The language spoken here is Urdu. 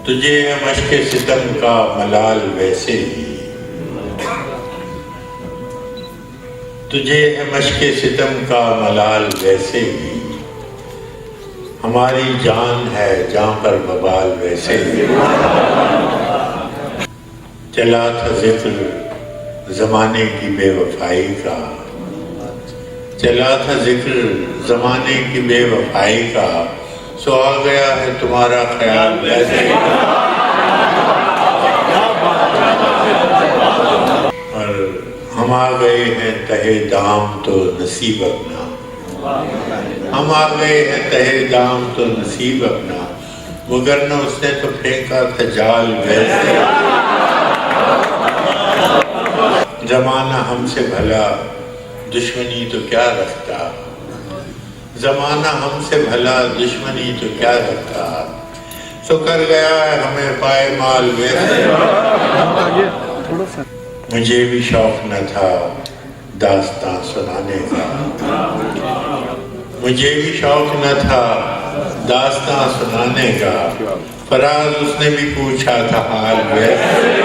تجھے ہے مشق ستم کا ملال ویسے ہی، تجھے ہے مشق ستم کا ملال ویسے ہی، ہماری جان ہے جاں پر ببال ویسے ہی۔ چلا تھا ذکر زمانے کی بے وفائی کا، چلا تھا ذکر زمانے کی بے وفائی کا، سو آ گیا ہے تمہارا خیال ویسے ہی۔ اور ہم آ گئے ہیں تہے دام تو نصیب اپنا، ہم آ گئے ہیں تہے دام تو نصیب اپنا، وگرنہ اس نے تو پھینکا تھا جال ویسے ہی۔ زمانہ ہم سے بھلا دشمنی تو کیا رکھتا، زمانہ ہم سے بھلا دشمنی تو کیا رکھتا، سو کر گیا ہے ہمیں پائے مال ویسے۔ مجھے بھی شوق نہ تھا داستاں سنانے کا، مجھے بھی شوق نہ تھا داستاں سنانے کا، فراز اس نے بھی پوچھا تھا حال ویسے۔